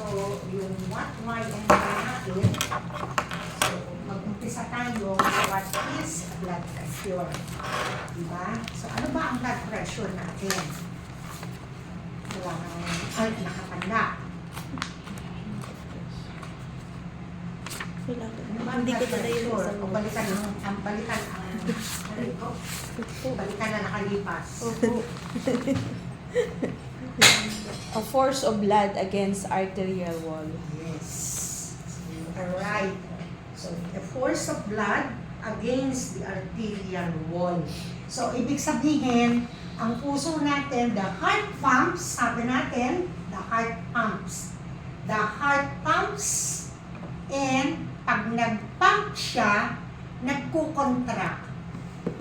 So, yung what, why, and why natin. So, mag-umpisa tayo what is blood pressure. Diba? So, ano ba ang blood pressure natin? Wala nang nakatanda. Ano ba ang Hindi ko blood na yun pressure? isang O balikan na nakalipas. A force of blood against arterial wall. Yes. Alright. So, the force of blood against the arterial wall. So, ibig sabihin, ang puso natin, the heart pumps, sabi natin, the heart pumps. The heart pumps, and pag nag-pump siya, nagko-contract.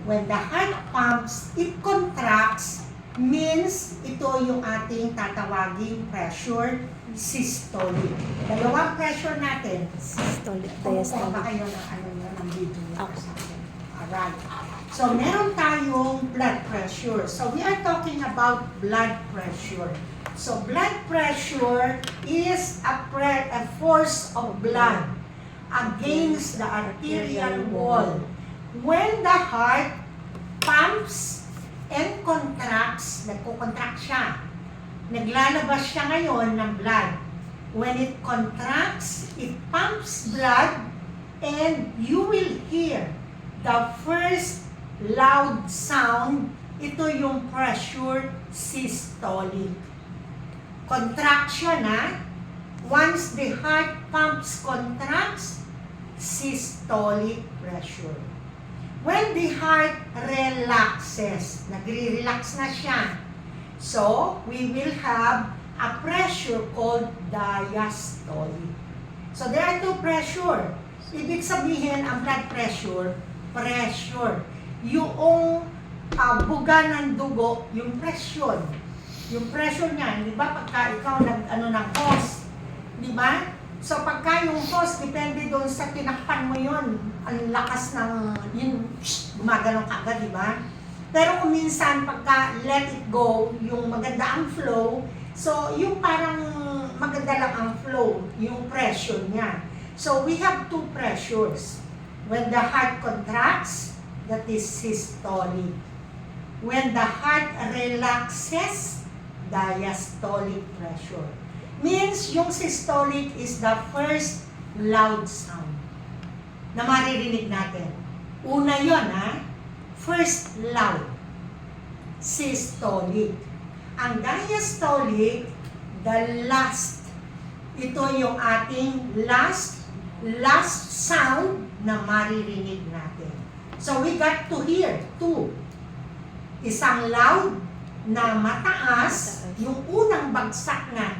When the heart pumps, it contracts, means ito yung ating tatawaging pressure systolic. Dalawang pressure natin. Systolic, Kumukuha ba diastolic. kayo ng ano nyo, ng video nyo Ako. sa akin? Alright. So, meron tayong blood pressure. So, we are talking about blood pressure. So, blood pressure is a force of blood against the arterial wall. When the heart pumps and contracts, nagko-contract siya. Naglalabas siya ngayon ng blood. When it contracts, it pumps blood, and you will hear the first loud sound. Ito yung pressure systolic. Contraction, ha? Once the heart pumps, contracts, systolic pressure. When the heart relaxes, nagre-relax na siya. So, we will have a pressure called diastolic. So, there are two pressure. Ibig sabihin, ang blood pressure, pressure. Yung buga ng dugo, yung pressure. Yung pressure niya, di ba, pagka ikaw ng hose, di ba? So, pagka yung hose, depende doon sa tinakpan mo yun. Ang lakas ng, yun, gumagalong ka agad, di ba? Pero kung minsan, pagka let it go, yung maganda ang flow, so, yung parang maganda lang ang flow, yung pressure niya. So, we have two pressures. When the heart contracts, that is systolic. When the heart relaxes, diastolic pressure. Means yung systolic is the first loud sound na maririnig natin. Una yon, ha? First loud. Systolic. Ang diastolic, the last. Ito yung ating last sound na maririnig natin. So we got to hear two. Isang loud na mataas, yung unang bagsak na.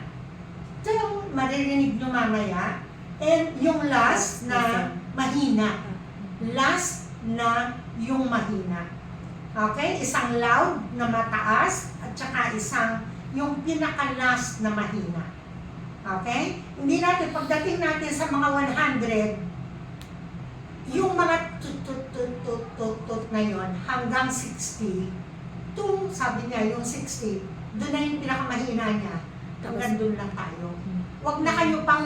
Ito yung maririnig nyo mamaya. And yung last na mahina. Last na yung mahina. Okay? Isang loud na mataas at saka isang yung pinaka-last na mahina. Okay? Hindi natin, pagdating natin sa mga 100, yung mga tut na yun hanggang 60, itong sabi niya, yung 60, doon na yung pinakamahina niya. Hanggang doon lang tayo. Huwag na kayo pang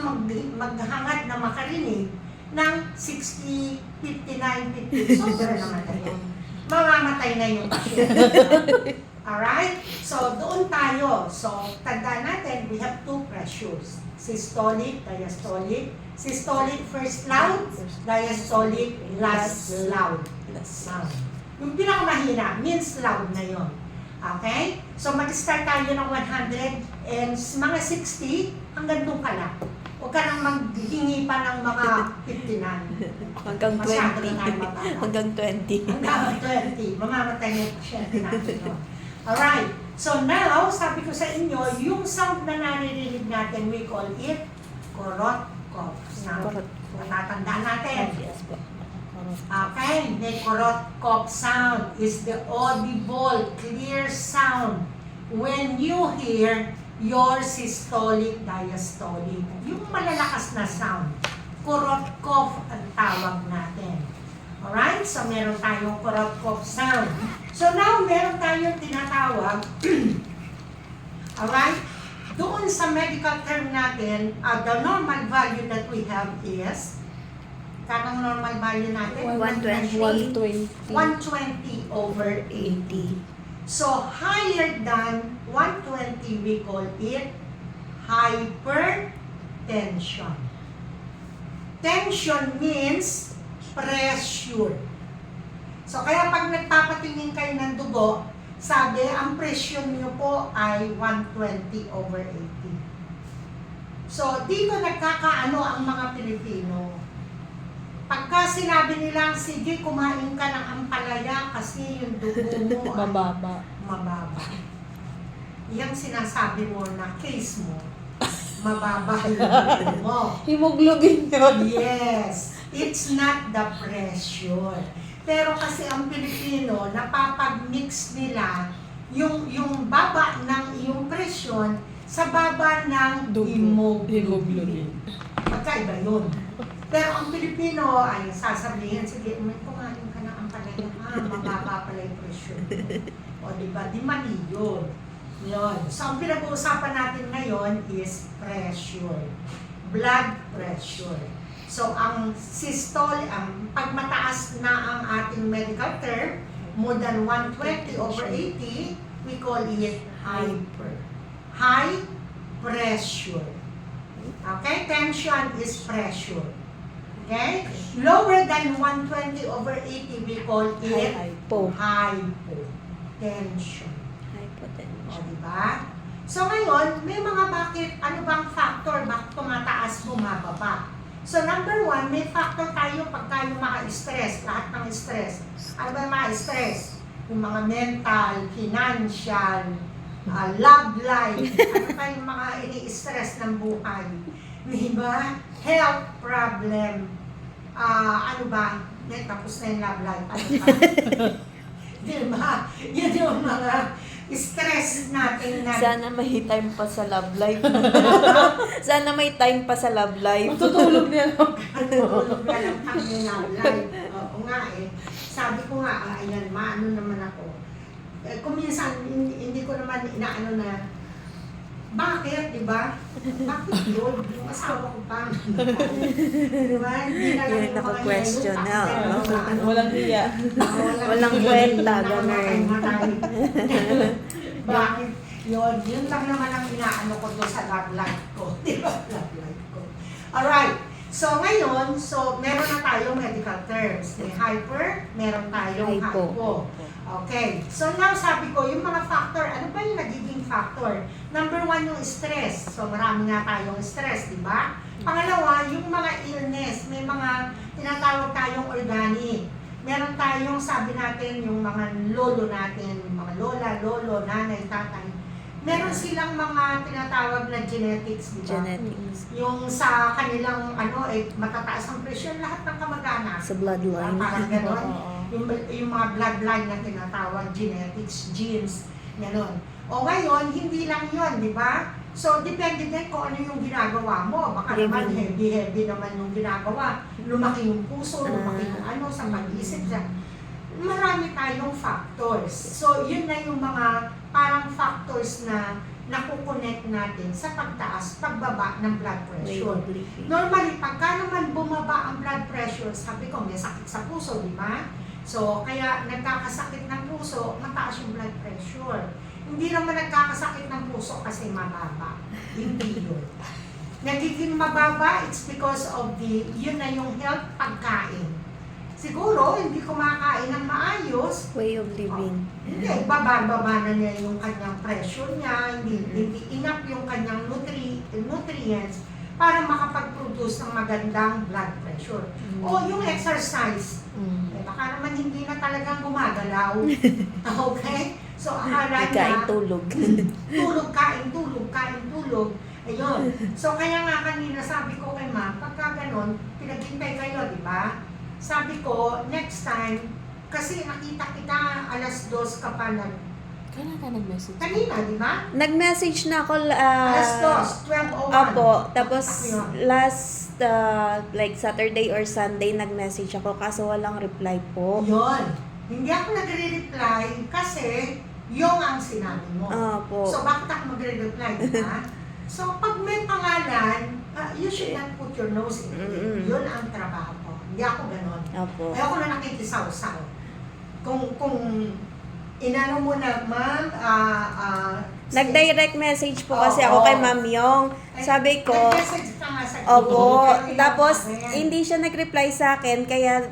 maghangad na makarinig ng 60, 59, 50. Sobra naman tayo. Mamamatay na yung pasyente. Alright? So, doon tayo. So, tandaan natin, we have two pressures. Systolic, diastolic. Systolic, first loud. Diastolic, last loud. Sound. Yung pinakamahina, means loud na yon. Okay? So, mag-start tayo ng 100 and mga 60, hanggang doon ka lang. Huwag ka nang maghingi pa ng mga 59. Hanggang Masyado 20. na tayo mababa. Hanggang 20. Hanggang 20. Mamamatay na yung pasyente natin. No? Alright. So now, sabi ko sa inyo, yung sound na naririnig natin, we call it Korotkoff sound. Matatandaan natin. Yes po. Okay, the Korotkoff sound is the audible, clear sound when you hear your systolic, diastolic. Yung malalakas na sound, Korotkoff ang tawag natin. Alright, so meron tayong Korotkoff sound. So now, meron tayong tinatawag, alright, doon sa medical term natin, the normal value that we have is, kanang normal value natin? 120. 120 over 80. So, higher than 120, we call it hypertension. Tension means pressure. So, kaya pag nagpapatingin kayo ng dugo, sabi, ang presyon nyo po ay 120 over 80. So, dito nagkakaano ang mga Pilipino. Pagka sinabi nilang, sige, kumain ka ng ampalaya kasi yung dugo mo ay Mababa. mababa. Yung sinasabi mo na case mo, mababa yung dugo mo. Hemoglobin yun. Yes, it's not the pressure. Pero kasi ang Pilipino, napapag-mix nila yung baba ng iyong presyon sa baba ng hemoglobin. Magkaiba yun. Pero ang Pilipino ay sasabihin, sige, may kumain ka na ang palaya, mababa pala yung presyon. O diba, di mali yun. Yun. So ang pinag-uusapan natin ngayon is pressure. Blood pressure. So, ang systole, pag mataas na ang ating medical term, more than 120 over 80, we call it hyper. High pressure. Okay? Tension is pressure. Okay? Lower than 120 over 80, we call it Hypo. hypotension. O, Hypotension. diba? So, ngayon, may mga ano bang factor, bakit tumataas, bumababa? So, number one, may factor tayo pagka yung mga stress, lahat ng stress. Ano ba yung mga stress? Yung mga mental, financial, love life, ano pa yung mga ini-stress ng buhay. Diba? Health problem. Ano ba? Tapos na yung love life. Ano pa? Diba? Yun yung mga stress natin na... Sana may time pa sa love life. Sana may time pa sa love life. Matutulog niya lang. Natulog na lang kami ng live. Oo nga eh. Sabi ko nga, ayan, maano naman ako. Kung minsan, hindi ko naman inaano na, bakit, di ba? Bakit yun? Yung asawa ko pa. Di ba? Hindi na lang Yun, naka-question na, ngayon, oh. Walang hiya. Walang kwenta, ganun. Bakit yun? Yun lang naman ang inaano ko doon sa love life ko. Di ba? Love life ko. Alright. So, ngayon, meron na tayong medical terms. May hyper, meron tayong hypo. Okay. So, now sabi ko, yung mga factor, ano ba yung nagiging factor? Number one, yung stress. So, marami nga tayong stress, di ba? Pangalawa, yung mga illness. May mga tinatawag tayong organic. Meron tayong, sabi natin, yung mga lolo natin, yung mga lola, lolo, nanay, tatay. Meron silang mga tinatawag na genetics, di ba? Genetics. Yung sa kanilang, matataas ang presyon, lahat ng kamag-anak. Sa bloodline. Parang gano'n. Oo. Yung mga bloodline na tinatawag, genetics, genes, gano'n. O ngayon, hindi lang yun, di ba? So, depende din kung ano yung ginagawa mo. Baka naman heavy naman yung ginagawa. Lumaki yung puso, lumaki yung sa pag-isip dyan. Marami tayong factors. So, yun na yung mga parang factors na nakukonect natin sa pagtaas, pagbaba ng blood Way pressure. of living. Normally, pagka naman bumaba ang blood pressure, sabi ko, may sakit sa puso, di ba? So, kaya nagkakasakit ng puso, mataas yung blood pressure. Hindi naman nagkakasakit ng puso kasi mababa. Hindi yun. Nagiging mababa, it's because of yun na yung health pagkain. Siguro, hindi kumakain ng maayos, Way of living. hindi, baba na niya yung kanyang pressure niya, hindi enough yung kanyang nutrients para makapag-produce ng magandang blood pressure. O yung exercise, baka naman hindi na talagang gumagalaw. Okay? So, akala Kain niya, tulog. tulog, kain, tulog. Ayun. So, kaya nga kanina sabi ko kay ma'am, pagka ganon, pinaghintay kayo, di ba? Sabi ko, next time, kasi nakita kita, 2:00 ka pa Kailan ka nag-message? kanina, di ba? Nag-message na ako. 2:00, 12:01. Apo. Tapos, Ako yun. last, like Saturday or Sunday, nag-message ako kaso walang reply po. Yun. Hindi ako nagre-reply kasi yung ang sinabi mo. Apo. So, bakit ako magre-reply, di ba? So, pag may pangalan, you should not put your nose in it. Mm-mm. Yun ang trabaho ko. Hindi ako ganon. Opo. Ayoko na nakikisaw-saw. Kung inano mo na, ma'am, Nag-direct message po Oo. kasi ako kay Ma'am Yong. Sabi ko, nag-message ka nga sa opo. group, pero Tapos, yun, hindi siya nag-reply sa akin, kaya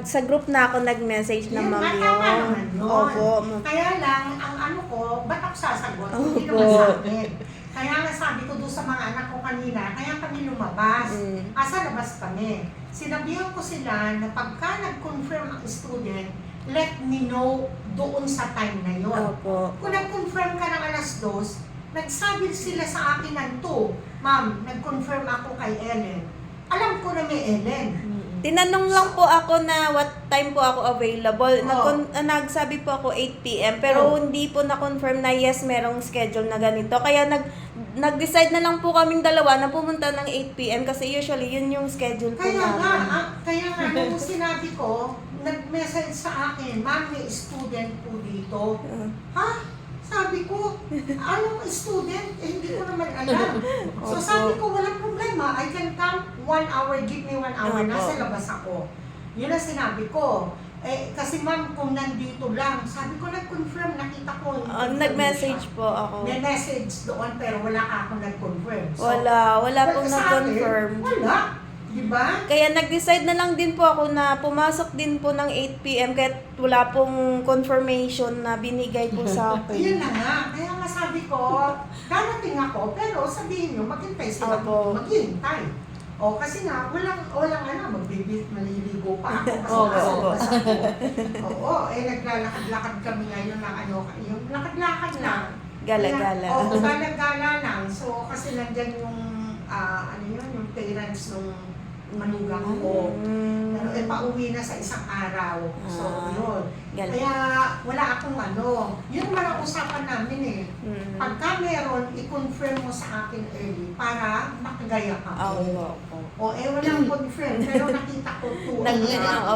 sa group na ako nag-message ng Yun, Ma'am tama Yong. naman yun. Opo. Kaya lang, ang ano ko, ba't ako sasagot? Hindi Opo. naman sa akin. Kaya nga sabi ko doon sa mga anak ko kanina, kaya kami lumabas. Asa labas kami. Sinabihan ko sila na pagka nag-confirm ang student, let me know doon sa time na yon. Opo. Kung nag-confirm ka ng alas 2, nagsabi sila sa akin ng 2, Ma'am, nag-confirm ako kay Ellen. Alam ko na may Ellen. Tinanong lang po ako na what time po ako available. Oo. Nagsabi po ako 8 p.m. Pero Oo. hindi po na-confirm na yes, merong schedule na ganito. Kaya nag-decide na lang po kaming dalawa na pumunta ng 8 p.m. kasi usually yun yung schedule po Kaya nga, namin. kaya nga, nung sinabi ko, nag-message sa akin, Ma'am, may student po dito. Ha? Sabi ko, anong student? Eh, hindi ko naman alam. So Opo. sabi ko, walang problema. I can come 1 hour, give me 1 hour. Opo. Nasa labas ako. Yun ang sinabi ko. Eh, kasi ma'am, kung nandito lang, sabi ko, nag-confirm, nakita ko. Nag-message po ako. May message doon, pero wala ka akong nag-confirm. So, Wala pong sa akin, na-confirm. Wala. Diba? Kaya nag-decide na lang din po ako na pumasok din po ng 8 p.m. kahit wala pong confirmation na binigay po sa Yun akin. na nga. Kaya nga sabi ko, darating ako, pero sabihin nyo, maghintay sila. Opo. Maghintay. O, kasi nga, walang maliligo pa ako. Kasi Opo, nasa opo. labas ako. Oo, naglalakad-lakad kami ngayon ng yung lakad-lakad lang. Gala-gala. Oo, gala-gala lang. So, kasi nandyan yung, yung parents nung manugang ko. Pero pauwi na sa isang araw. So, yun. Gala. Kaya wala akong yun naman ang usapan namin eh. Pagka meron, i-confirm mo sa akin early para makagaya ka. Opo. O walang confirm, pero nakita ko 2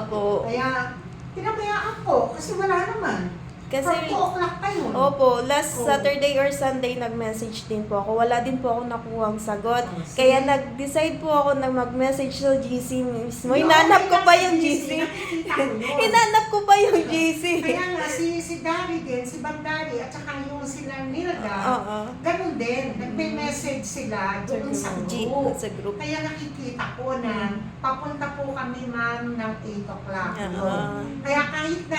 Opo. Kaya, pinabayaan ko kasi wala naman. Kasi, From 2 o'clock pa yun. opo, last Oo. Saturday or Sunday nag-message din po ako. Wala din po ako nakuhang sagot. Oh, sige. Kaya nag-decide po ako na mag-message sa GC mismo. Yung Hinanap ko okay pa lang yung si GC. nakikita ko yun. Hinanap ko pa yung GC. Kaya nga, si Dari din, si Bandari, at saka yung sila Nilda, Oo. ganun din. Nagme-message sila doon sa group. Sa group. Kaya nakikita ko na papunta po kami ma'am ng 8 o'clock. Oo. Kaya kahit na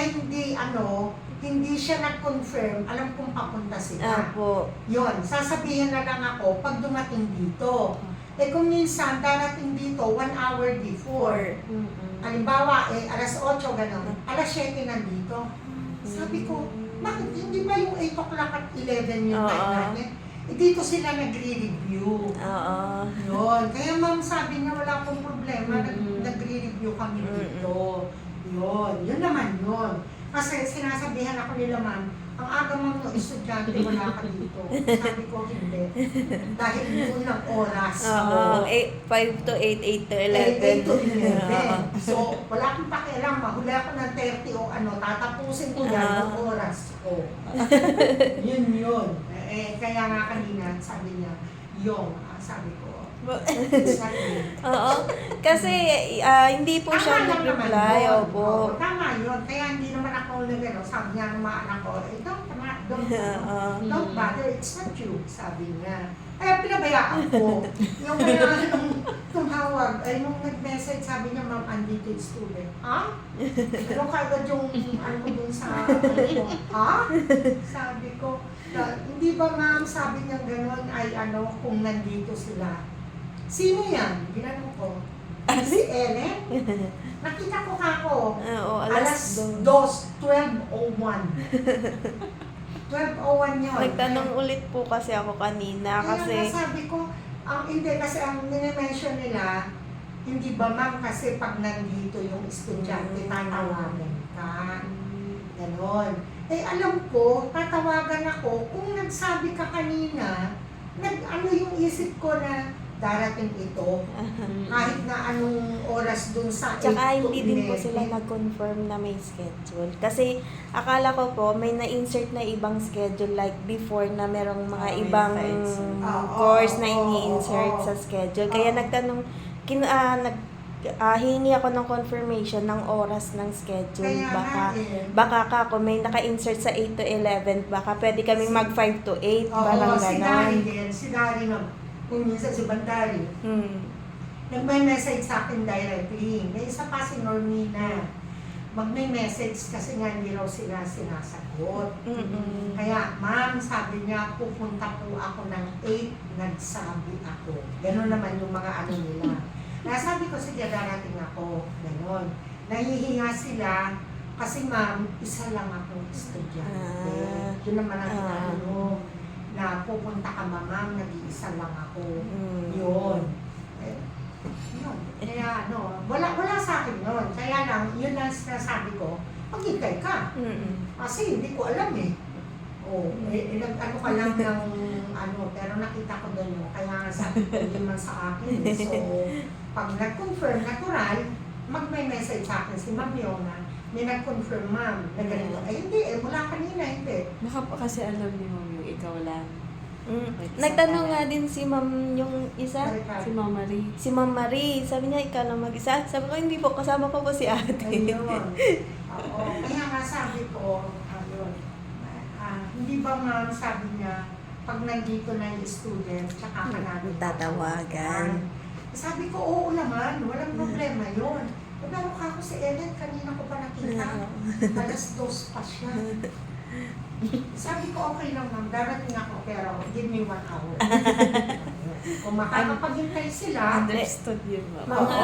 hindi siya nag-confirm, alam kong papunta sila. Opo. Yun, sasabihin na lang ako pag dumating dito. Eh kung minsan darating dito 1 hour before. Halimbawa, alas 8 gano'n, alas 7 nandito. Sabi ko, bakit hindi ba yung 8 o'clock at 11 yung time Oo. natin? Eh, dito sila nagre-review. Oo. Yun. Kaya ma'am sabi niya wala akong problema, nagre-review kami dito. Yun. Yun naman yun. Kasi sinasabihan ako nila ma'am, ang aga ma'am no estudyante wala ka dito. Sabi ko hindi. Dahil yun lang oras. Oo. 5 to 8, 8 to 8 11. to 11. Oo. So, wala akong pakialam. Mahuli ako ng 30 o tatapusin ko yan ng oras ko. Yun. Kaya nga kanina, sabi niya, sabi ko, it's not me. Oo. Kasi hindi po siya Tama lang naman nag-reply. yun. Opo. Oo, tama yun. Kaya hindi naman ako sabi niya ng mga anak ko, don't bother, it's not you, sabi niya. Kaya pinabayaan ko. Yung kaya nung tumawag, nung nag-message, sabi niya, ma'am, andito yung student. Ha? Ano kagad yung dun sa ko? Ha? Sabi ko, hindi ba ma'am, sabi niya gano'n ay kung nandito sila. Sino yan? Ginano ko. Si Ellen? Nakita ko kako. Oo, Alas 2, 12:01. 12:01 yun. Nagtanong ulit po kasi ako kanina Kaya kasi nga sabi ko, hindi kasi ang minimension nila, hindi ba ma'am kasi pag nandito yung estudyante, tatawagan ka. Ganon. Eh alam ko, tatawagan ako, kung nagsabi ka kanina, yung isip ko na, darating ito. Kahit na anong oras dun sa 8 Tsaka to hindi din po 11. sila nag-confirm na may schedule. Kasi akala ko po may na-insert na ibang schedule like before na merong mga may ibang fights. course na Oo, ini-insert oo. sa schedule. Kaya Oo. nagtanong, hingi ako ng confirmation ng oras ng schedule. Kaya nga Baka kako may naka-insert sa 8 to 11, baka pwede kaming mag 5 to 8, Oo, parang si ganon. Dari din. Si Dari na, kung minsan si Bandari, nagme-message sa akin directly. May isa pa si Normina. Magme-message kasi nga hindi raw sila sinasagot. Mm-mm. Kaya, ma'am, sabi niya, pupunta po ako ng 8, nagsabi ako. Ganon naman yung mga ano nila. Nasabi ko, sige, darating ako. Ganon. Nahihinga sila kasi ma'am, isa lang akong estudyante. Yun naman ang inaano na pupunta ka ma'am, nag-iisa lang ako. Yun. Eh, yun. Kaya wala sa akin yun. Kaya lang, yun ang sinasabi ko, maghintay ka. Kasi hindi ko alam eh. Nag-ano ka lang ng pero nakita ko doon yun. Kaya nga sabi ko, hindi man sa akin. So, pag nag-confirm, natural, mag-message sa akin si Ma'am Yona, may nag-confirm ma'am, na ganito. Ay hindi mula kanina, hindi. Baka pa kasi alam ni Ma'am yung ikaw lang. Nagtanong nga din si ma'am yung isa, Si Ma'am Marie. si Ma'am Marie. Sabi niya, ikaw lang mag-isa. Sabi ko, hindi po, kasama ko po si ate. Ayun. Oo. Kaya nga sabi ko, ayun. Hindi ba ma'am, sabi niya, pag nandito na yung student, tsaka ka namin Tatawagan. Sabi ko, oo naman, walang problema yun. Pero ako si Ellen, kanina ko pa nakita. Alas 2 pa siya. Sabi ko, okay lang ma'am, darating ako, pero give me 1 hour. Kung makakapaghintay sila, Understood yun, Ma'am. Mga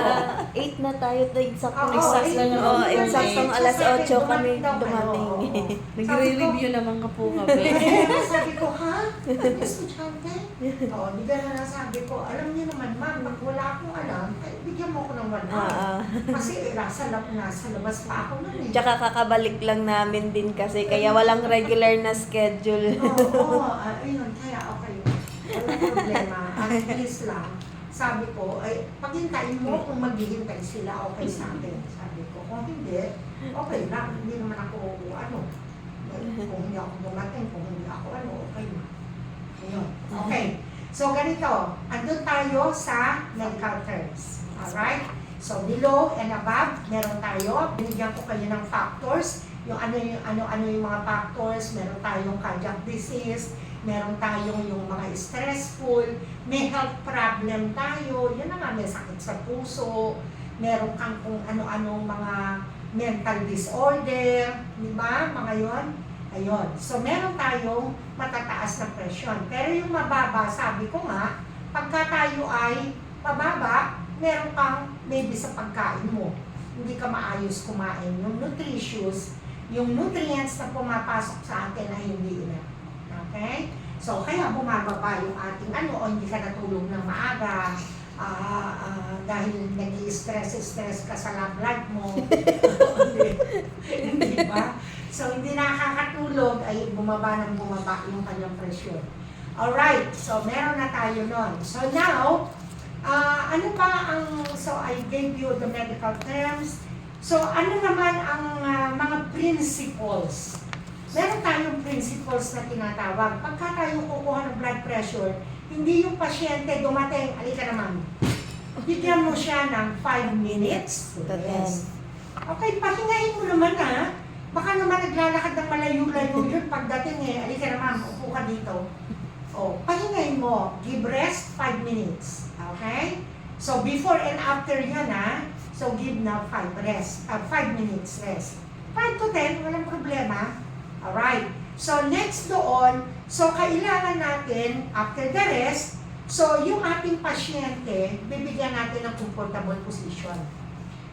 8 na tayo, eksakto. Oo, Exact lang. 8 Oo, na. eksaktong Sa alas akin, 8 kami daw kayo. dumating. Oo. Nagre-review naman ka po kami. Kaya sabi ko, ha? Estudyante? Oo, di gano'n na sabi ko, alam niyo naman ma'am, pag wala akong alam, ay bigyan mo ako ng 1 hour. Kasi nasa labas pa ako nun eh. Tsaka kakabalik lang namin din kasi, kaya walang regular na schedule. Oo, ayun, kaya okay. Walang problema. At least lang, sabi ko, ay paghintayin mo kung maghihintay sila, okay sa akin. Sabi ko, kung hindi, okay lang. Hindi naman ako, kung hindi ako dumating, kung hindi ako, okay na. Ayun. Okay. So, ganito. Andun tayo sa medical terms. Alright? So, below and above, meron tayo. Binigyan ko kayo ng factors. Yung ano yung mga factors. Meron tayong cardiac disease. Meron tayong yung mga stressful. May health problem tayo. Yun na nga, may sakit sa puso. Meron kang kung ano-anong mga mental disorder. Di ba? Mga yon. Ayun. So, meron tayong matataas na presyon. Pero yung mababa, sabi ko nga, pagka tayo ay pababa, meron kang maybe sa pagkain mo. Hindi ka maayos kumain. Yung nutritious, yung nutrients na pumapasok sa atin ay hindi ina. Okay? So, kaya bumababa yung ating o hindi ka natulog ng maaga, dahil nag-i-stress ka sa love life mo. Hindi ba? So, hindi nakakatulog ay bumaba yung kanyang presyon. Alright, so meron na tayo nun. So now, ano pa so I gave you the medical terms. So ano naman ang mga principles? Meron tayong principles na tinatawag. Pagka tayo kukuha ng blood pressure, hindi yung pasyente dumating, alika naman. Bigyan mo siya ng 5 minutes to rest. Okay, pahingahin mo naman Baka naman naglalakad ng malayo-layo yun pagdating alika naman, upo ka dito. Pahingahin mo. Give rest 5 minutes. Okay? So, before and after yun so give now 5 minutes rest. 5 to 10, walang problema. Alright. So, next doon, so kailangan natin, after the rest, so yung ating pasyente, bibigyan natin ng comfortable position.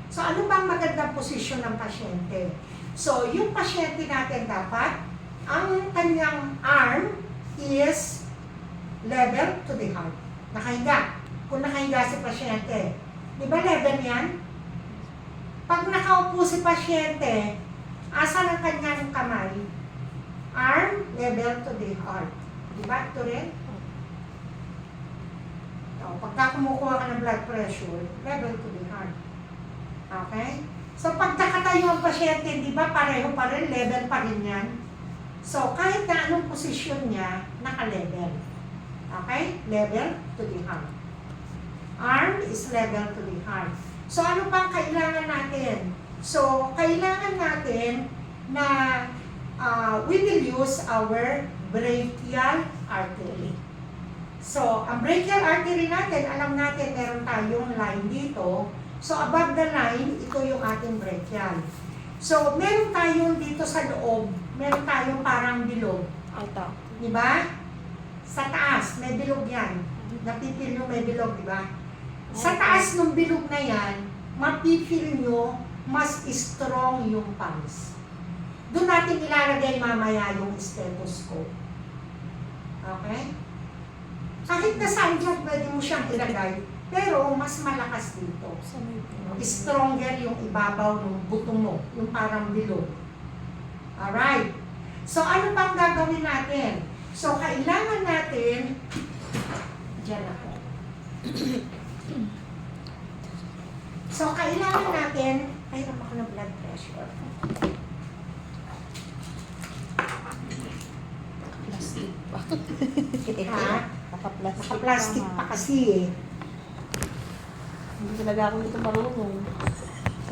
So, ano bang magandang position ng pasyente? So, yung pasyente natin dapat, ang kanyang arm is level to the heart. Nakahiga. Kung nakahiga si pasyente, di ba level yan? Pag nakaupo si pasyente, asan ang kanyang kamay? Arm level to the heart. Di ba? Ito rin? O, pagka kumukuha ka ng blood pressure, level to the heart. Okay? So, pagkakatayo ang pasyente, di ba, pareho pa rin, level pa rin yan. So, kahit na anong posisyon niya, naka-level. Okay? Level to the heart. Arm is level to the heart. So, ano pang kailangan natin? So, kailangan natin na we will use our brachial artery. So, ang brachial artery natin, alam natin meron tayong line dito. So, above the line, ito yung ating brachial. So, meron tayong dito sa loob, meron tayong parang bilog. Ito. Di ba? Sa taas, may bilog yan. Napipil nyo may bilog, di ba? Sa taas ng bilog na yan, mapipil nyo, mas strong yung pulse. Doon natin ilalagay mamaya yung stethoscope. Okay? Kahit na saan dyan, pwede mo siyang ilagay, pero mas malakas dito. Stronger yung ibabaw ng buto mo, yung parang bilog. Alright. So, ano pang gagawin natin? So, kailangan natin, dyan ako. So, kailangan natin, mayroon ako ng blood pressure. Plastic pa. Ha? Naka-plastic Naka-plastic pa kasi eh. Hindi talaga ako dito marunong.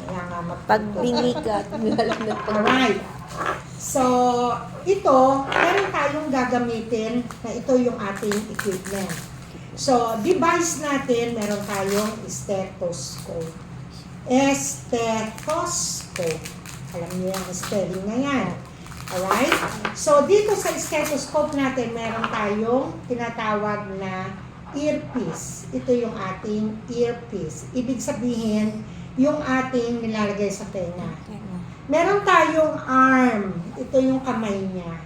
Kaya nga Pag binigat, nilalaglag pa. Alright. So, ito, meron tayong gagamitin na ito yung ating equipment. So, device natin, meron tayong stethoscope. Stethoscope. Alam niyo yung spelling na yan. Alright? So, dito sa stethoscope natin, meron tayong tinatawag na earpiece. Ito yung ating earpiece. Ibig sabihin, yung ating nilalagay sa tenga. Meron tayong arm. Ito yung kamay niya.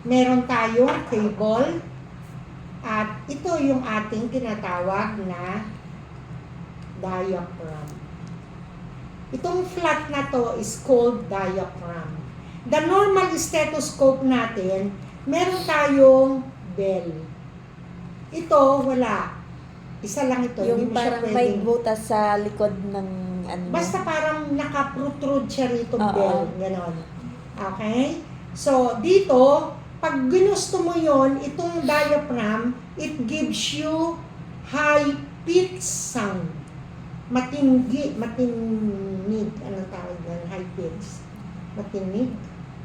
Meron tayong cable. At ito yung ating tinatawag na diaphragm. Itong flat na to is called diaphragm. The normal stethoscope natin, meron tayong bell. Ito, wala. Isa lang ito. Yung Hindi mo siya parang may pwedeng- butas sa likod ng ano. Basta parang naka-protrude siya rito Oo. bell. Ganon. Okay? So, dito, pag ginusto mo yon, itong diaphragm, it gives you high-pitched sound. Matinig. Anong tawag yan? High-pitched. Matinig.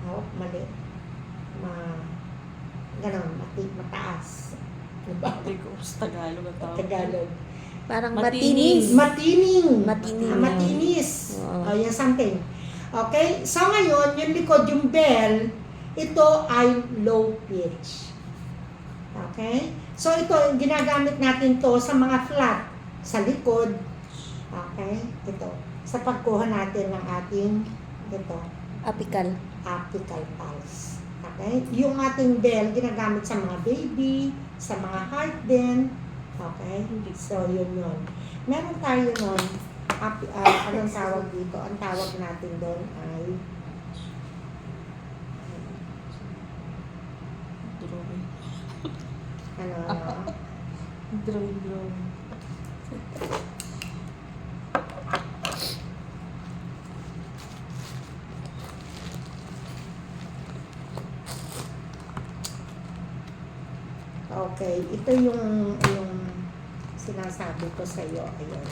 Oh, mali. Ganon, mataas. Diba? Tagalog ang tawag. Tagalog. Parang Matinis. matinis. Matining. Matining. Matinis. Oo. Oh, yan something. Okay? So ngayon, yung likod, yung bell, ito ay low pitch. Okay? So ito, ginagamit natin to sa mga flat, sa likod. Okay? Ito. Sa pagkuha natin ng ating, ito, Apical. apical pulse. Okay? Yung ating bell, ginagamit sa mga baby, sa mga heart din. Okay? So, yun. Meron tayo nun, anong tawag dito? Ang tawag natin doon ay Drawing. ano, Drawing. okay, ito yung sinasabi ko sa iyo. Ayun.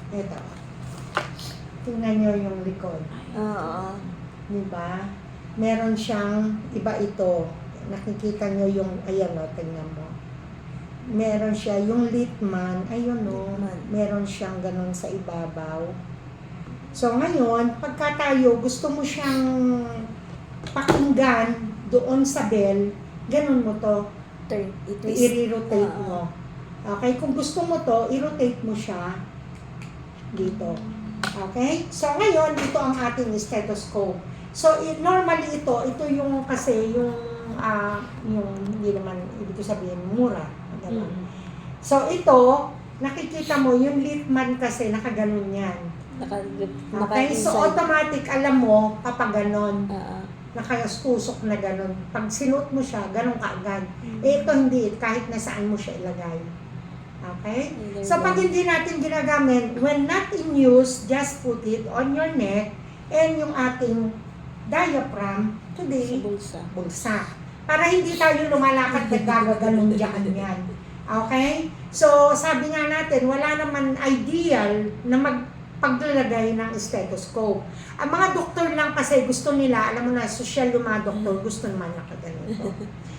Ito. Tingnan nyo yung likod. Oo. Diba? Meron siyang, iba ito. Nakikita nyo yung, ayan o, tingnan mo. Meron siya, yung litman, ayun o, Litman. meron siyang ganun sa ibabaw. So ngayon, pagka tayo, gusto mo siyang pakinggan doon sa bell, ganun mo to, Turn. It i-rotate mo. Okay? Kung gusto mo to, i-rotate mo siya dito. Okay? So, ngayon, ito ang ating stethoscope. So, normally ito yung kasi yung hindi naman, ibig ko sabihin, mura. Ganun. So, ito, nakikita mo, yung litman kasi nakaganon yan. Okay? So, automatic, alam mo, kapag ganon. nakayuskusok na ganun. Pag sinuot mo siya, ganun kaagad. Eh, ito hindi, kahit nasaan mo siya ilagay. Okay? So, pag hindi natin ginagamit, when not in use, just put it on your neck and yung ating diaphragm, Sa today, bulsa. bulsa. Para hindi tayo lumalakad nagkagaganong dyan yan. Okay? So, sabi nga natin, wala naman ideal na paglalagay ng stethoscope. Ang mga doktor lang kasi gusto nila, alam mo na, social yung mga doktor, gusto naman nakaganito.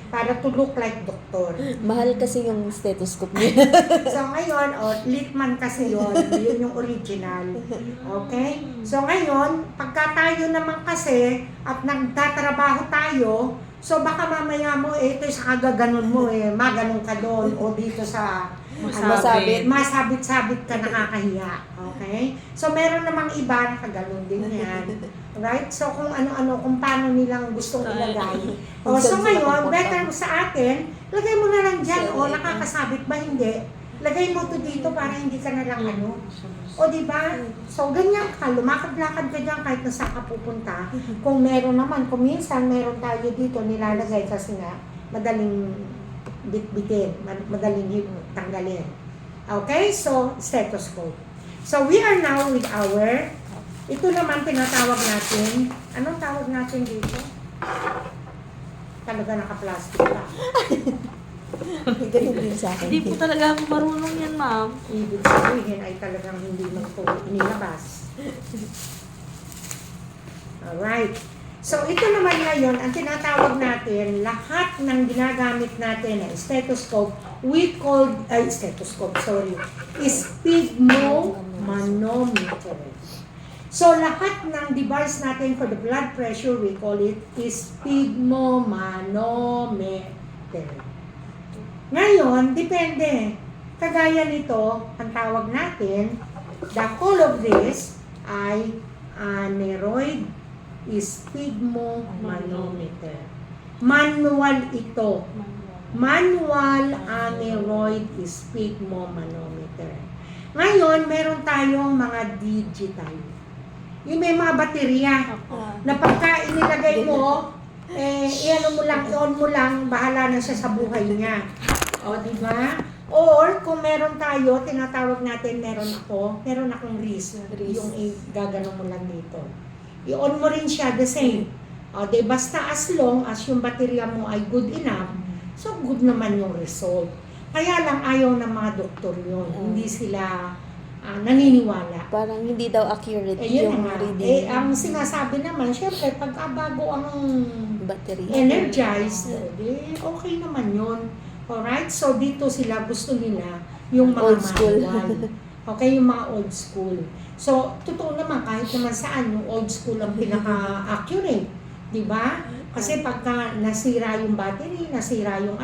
Para to look like doktor. Mahal kasi yung stethoscope niya. So ngayon, Littmann kasi yun yung original. Okay? So ngayon, pagka tayo naman kasi at nagtatrabaho tayo, so baka mamaya mo, ito sa kagaganon mo maganon ka doon o dito sa masabit-sabit ka, nakakahiya. Okay? So meron namang iba nakaganon din yan. Right? So kung ano-ano, kung paano nilang gustong ilagay. So ngayon, better sa atin, lagay mo na lang dyan, nakakasabit ba hindi? Lagay mo to dito para hindi ka na lang O di ba? So ganyan ka, lumakad-lakad ka dyan kahit nasa ka pupunta. Kung meron naman, kung minsan meron tayo dito nilalagay kasi nga madaling bitbitin, madaling tanggalin. Okay? So, stethoscope. So we are now with our, ito naman tinatawag natin, anong tawag natin dito? Talaga naka-plastic pa. Ganun din sa akin. Hindi po talaga ako marunong yan, ma'am. Ibig sabihin ay talagang hindi mo ito inilabas. Alright. So, ito naman ngayon, ang tinatawag natin, lahat ng ginagamit natin na stethoscope, we call, sphygmomanometer. So, lahat ng device natin for the blood pressure, we call it sphygmomanometer. Ngayon, depende. Kagaya nito, ang tawag natin, the whole of this ay aneroid sphygmomanometer. Manual ito. Manual aneroid sphygmomanometer. Ngayon, meron tayong mga digital. Yung may mga baterya na pagka inilagay mo, i-on mo lang, bahala na siya sa buhay niya. O, di ba? Or, kung meron tayo, tinatawag natin, meron akong wrist. Yung gagano mo lang dito. I-on mo rin siya, the same. O, di basta as long as yung baterya mo ay good enough, so good naman yung result. Kaya lang ayaw ng mga doktor yun. Hindi sila naniniwala. Parang hindi daw accurate Yun yung nga. reading. Ang sinasabi naman, syempre, pagka bago ang Battery. energized, okay naman yun. Alright? So, dito sila, gusto nila yung mga Old school. manual. Okay, yung mga old school. So, totoo naman, kahit naman saan, yung old school ang pinaka-accurate. Di ba? Kasi pagka nasira yung battery, nasira yung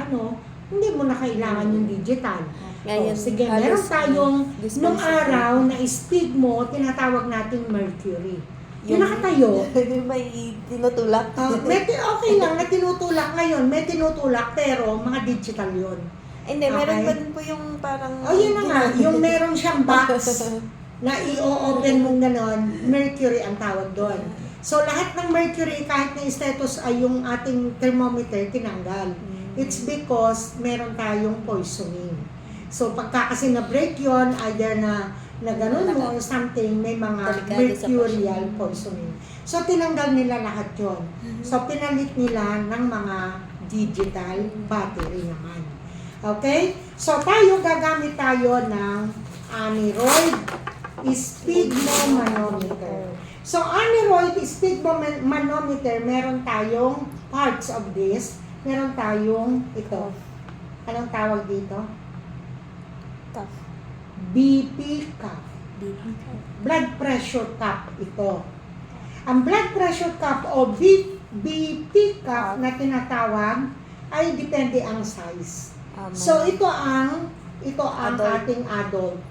hindi mo na kailangan yung digital. Ngayon, Sige, halos, meron tayong nung disposable. araw na sphygmo, tinatawag nating mercury. Yung nakatayo, may tinutulak. okay lang na tinutulak ngayon, may tinutulak pero mga digital yun. Hindi, meron Okay. pa din po yung parang... Yun na nga, yung meron siyang box na i-open mong ganon, mercury ang tawag doon. So lahat ng mercury, kahit na status ay yung ating thermometer, tinanggal. It's because meron tayong poisoning. So pagka kasi na-break yun, either na ganun mo or something, may mga Delikado sa mercurial poisoning. So tinanggal nila lahat yun. So pinalit nila ng mga digital battery naman. Okay? So tayo, gagamit tayo ng aneroid sphygmomanometer. So aneroid sphygmomanometer, meron tayong parts of this. Meron tayong ito. Anong tawag dito? Tough. BP cuff. Blood pressure cuff ito. Ang blood pressure cuff o BP cuff na tinatawag ay depende ang size. So ito ang Adult. ating adult.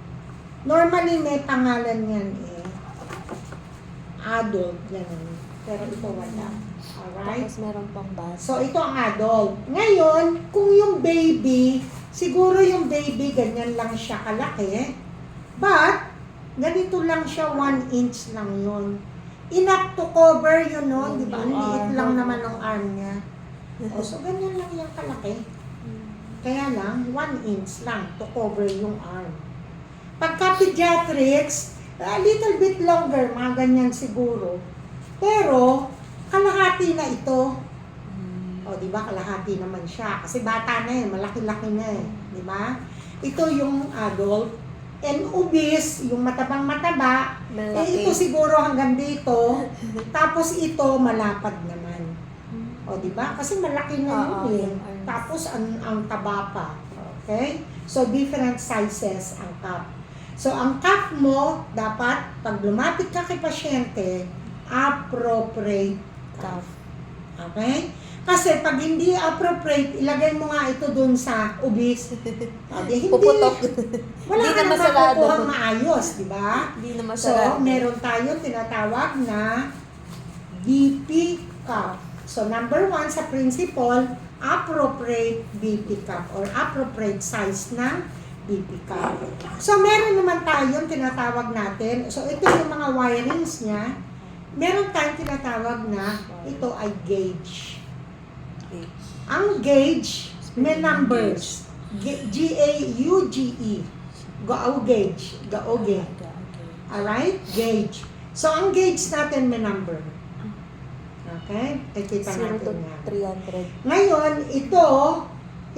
Normally may pangalan yan adult ganun. Pero ito wala. Alright? Tapos meron pang bata. So, ito ang adult. Ngayon, kung yung baby, siguro yung baby, ganyan lang siya kalaki. But, ganito lang siya, 1 inch lang yun. enough to cover yun, no? Di ba? Ang Yung liit arm. lang naman ng arm niya. O, so, ganyan lang yung kalaki. Kaya lang, 1 inch lang to cover yung arm. Pagka pediatrics, a little bit longer, mga ganyan siguro. Pero, kalahati na ito. O, di ba? Kalahati naman siya. Kasi bata na malaki-laki na Di ba? Ito yung adult. And obese, yung matabang-mataba, ito siguro hanggang dito. Tapos ito, malapad naman. O, di ba? Kasi malaki na yun yung arms. Tapos, ang taba pa. Okay? So, different sizes ang cup. So, ang cup mo, dapat, pag lumapit ka kay pasyente, appropriate cup. Okay? Kasi pag hindi appropriate, ilagay mo nga ito dun sa obese. Hindi. Puputok. Wala Hindi ka na na masarado. makukuhang maayos, di ba? Hindi na So, masarap. meron tayo tinatawag na BP cup. So, number 1 sa principle, appropriate BP cup or appropriate size ng BP cup. So, meron naman tayong tinatawag natin. So, ito yung mga wirings niya. Meron tayong tinatawag na ito ay gauge. Ang gauge, may numbers. G-A-U-G-E. Gauge. Gauge. Alright? Gauge. So, ang gauge natin may number. Okay? Ikita 0 to natin yan. 300. Ngayon,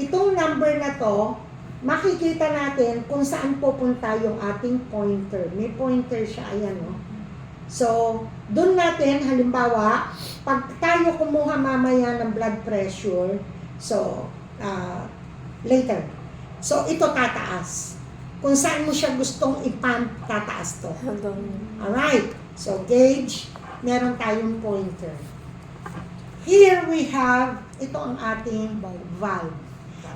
itong number na to, makikita natin kung saan pupunta yung ating pointer. May pointer siya, ayan o. So, doon natin, halimbawa, pag tayo kumuha mamaya ng blood pressure, so, later. So, ito tataas. Kung saan mo siya gustong ipump, tataas to. Alright. So, gauge, meron tayong pointer. Here we have, ito ang ating valve.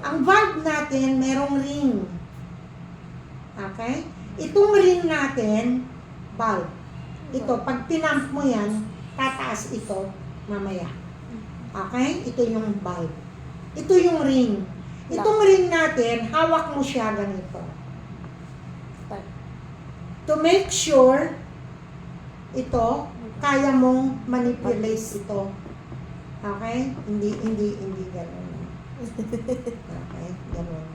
Ang valve natin, merong ring. Okay? Itong ring natin, valve. Ito, pag pinump mo yan, tataas ito mamaya. Okay? Ito yung valve. Ito yung ring. Itong ring natin, hawak mo siya ganito. To make sure, ito, kaya mong manipulate ito. Okay? Hindi ganun. Okay? Ganun.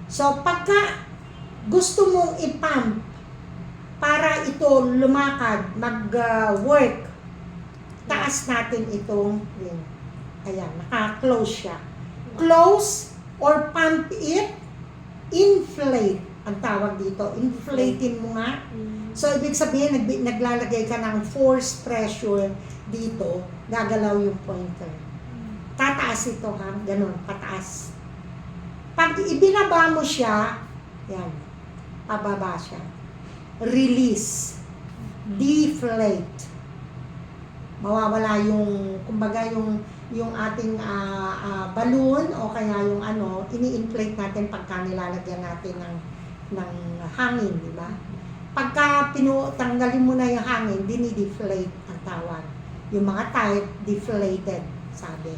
So, pagka gusto mong i-pump para ito lumakad, mag-work, taas natin itong ring. Ayan, naka-close siya. Close or pump it, inflate ang tawag dito. Inflatein mo nga. So, ibig sabihin, naglalagay ka ng force pressure dito, gagalaw yung pointer. Tataas ito ha, ganun, pataas. Pag ibinaba mo siya, yan, pababa siya. Release. Deflate. Mawawala yung, kumbaga yung ating balloon o kaya yung ini-inflate natin pagka nilalagyan natin ng hangin, di ba? Pagka tanggalin mo na yung hangin, dinideflate ang tawag. Yung mga tire, deflated, sabi.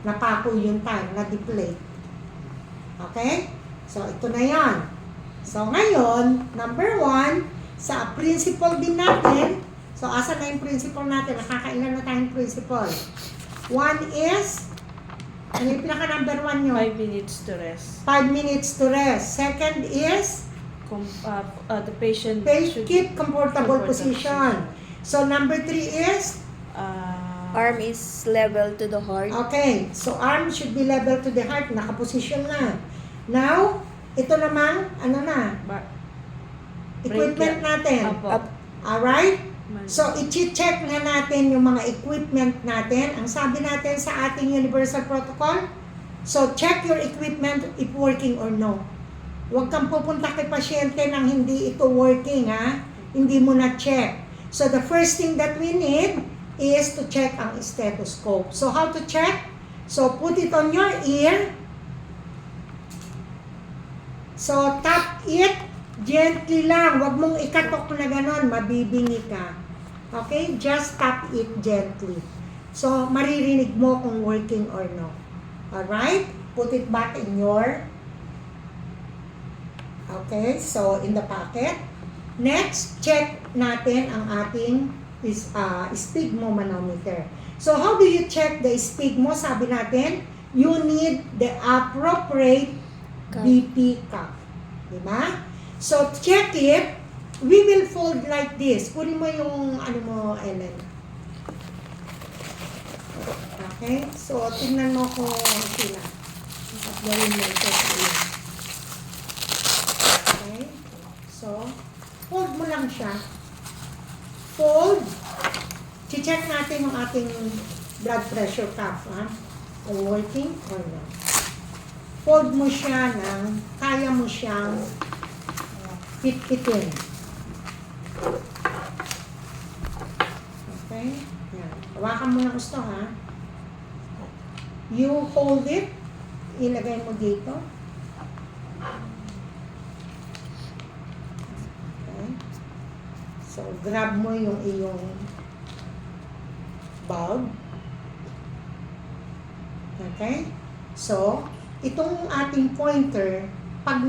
Napako yung tire, na-deflate. Okay? So, ito na yan. So, ngayon, number 1, sa principle din natin, so, asa na yung principle natin? Nakakailan na tayong principle? 1 is, ano yung pinaka-number 1 nyo? 5 minutes to rest. 5 minutes to rest. Second is, The patient should keep comfortable position. So, number 3 is, Arm is level to the heart. okay, so arm should be level to the heart, nakaposition na. Now, ito naman, equipment natin. Apo. Alright? So, i-check na natin yung mga equipment natin. Ang sabi natin sa ating universal protocol, so check your equipment if working or no. Huwag kang pupunta kay pasyente nang hindi ito working, ha? Hindi mo na-check. So, the first thing that we need is to check ang stethoscope. So, how to check? So, put it on your ear. So, tap it gently lang. Huwag mong ikatok na ganon, mabibingi ka. Okay? Just tap it gently. So, maririnig mo kung working or no. Alright? Put it back in your... Okay, so in the pocket. Next, check natin ang ating sphygmomanometer. So, how do you check the sphygmo? Sabi natin, you need the appropriate BP cuff. Diba? So, check it. We will fold like this. Kunin mo yung, ano mo, Ellen. Okay? So, tingnan mo kung sila. At gawin mo ito sa iyo. Okay? So, fold mo lang siya. Fold. Check natin yung ating blood pressure cuff, ha? Kung working or not. Fold mo siya ng, kaya mo siyang pitpitin. Okay? Yan. Hawakan mo na gusto, ha? You hold it. Ilagay mo dito. Okay? So, grab mo yung iyong bulb. Okay? So, itong ating pointer, pag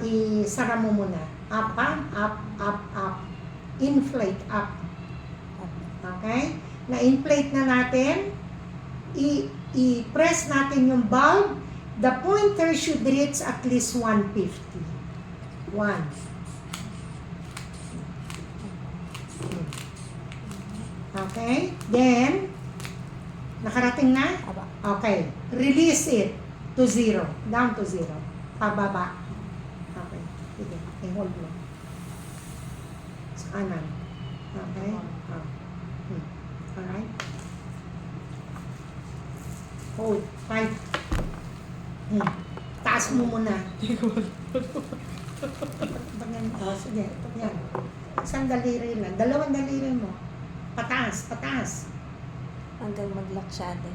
isara mo muna. Up, up. Inflate, up. Okay? Na-inflate na natin. I-press natin yung bulb. The pointer should reach at least 150. 1. Okay? Then, nakarating na? Aba. Okay. Release it to 0. Down to 0. Pababa. Okay. Sige. I-hold mo. Sa kanan. Okay? Alright. Hold. 5. Taas mo muna. Sige. Yan. Isang daliri lang. Dalawang daliri mo. Pataas. Pataas. Hanggang mag-lock siya ate.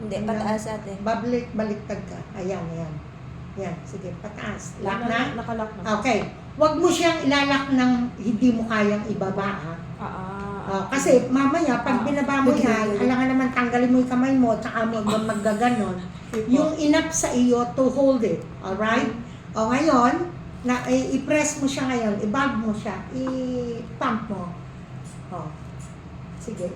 Hindi, pataas ate. Baliktad ka. Ayan, ayan. Yan, sige, pataas. Lock na? Nakalock na. Okay. Huwag mo siyang ilalak ng hindi mo kayang ibaba, ha? Kasi mamaya, pag binaba mo yan, alangan naman tanggalin mo yung kamay mo, tsaka mo maggaganon. Yung enough sa iyo to hold it. Alright? O ngayon, i-press mo siya ngayon, i-bulb mo siya, i-pump mo. O. Sige.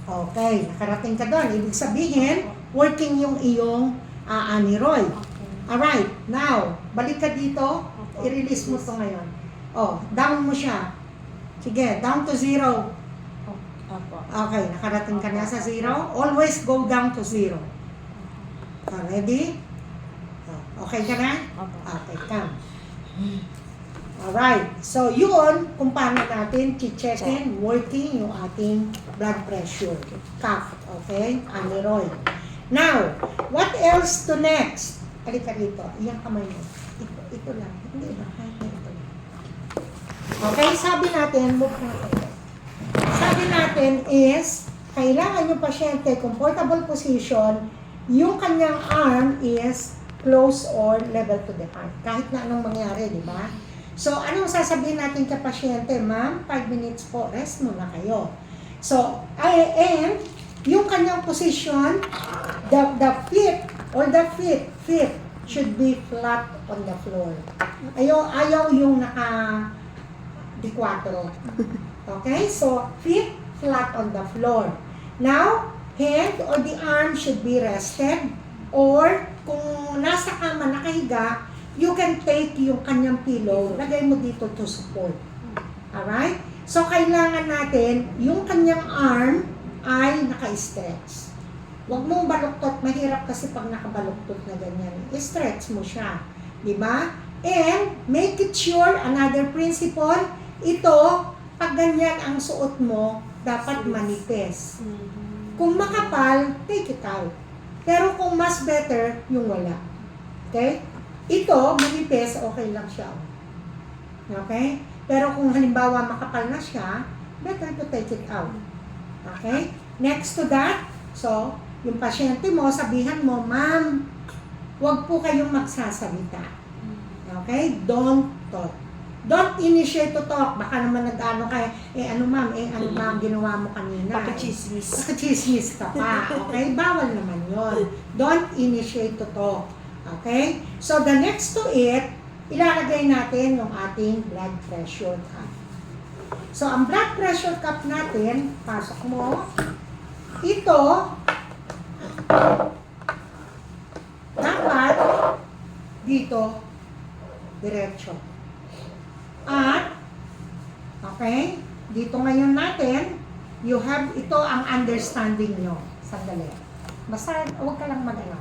Okay, nakarating ka doon. Ibig sabihin, working yung iyong aneroid. Alright, now, balik ka dito, i-release mo ito ngayon. Oh, down mo siya. Sige, down to 0. Okay, nakarating ka na sa 0. Always go down to 0. Ready? Okay ka na? Okay, come. Alright, so yun, kung paano natin checkin, working yung ating blood pressure. Cuff, okay? Aneroid. Now, what else to next? Halika dito, iyang kamay mo. Ito lang, hindi ba? Ito lang. Okay, sabi natin, move natin. Sabi natin is, kailangan yung pasyente, comfortable position, yung kanyang arm is close or level to the heart. Kahit na anong mangyari, di ba? So, anong sasabihin natin kay pasyente? Ma'am, 5 minutes po, rest muna kayo. So, and yung kanyang position, the feet should be flat on the floor. Ayaw yung naka-dikwatro. Okay? So, feet flat on the floor. Now, head or the arm should be rested, or kung nasa kama nakahiga, you can take yung kanyang pillow, lagay mo dito to support. Alright? So, kailangan natin, yung kanyang arm ay naka-stretch. Huwag mong baluktot, mahirap kasi pag nakabaluktot na ganyan. I-stretch mo siya. Diba? And, make it sure, another principle, ito, pag ganyan ang suot mo, dapat manipis. Kung makapal, take it out. Pero kung mas better, yung wala. Okay? Ito, manipis, okay lang siya. Okay? Pero kung halimbawa makapal na siya, better to take it out. Okay? Next to that, so, yung pasyente mo, sabihan mo, ma'am, huwag po kayong magsasalita. Okay? Don't talk. Don't initiate to talk. Baka naman nag-ano kayo, ano ma'am, ano ma'am, ginawa mo kanina. Pakichismis. Pakichismis ka pa. Okay? Bawal naman yon. Don't initiate to talk. Okay? So, the next to it ilalagay natin yung ating blood pressure cuff. So, ang blood pressure cuff natin, pasok mo, ito, dapat dito, diretso. At, okay, dito ngayon natin, you have, ito ang understanding nyo. Sandali. Basta, huwag ka lang mag-ano.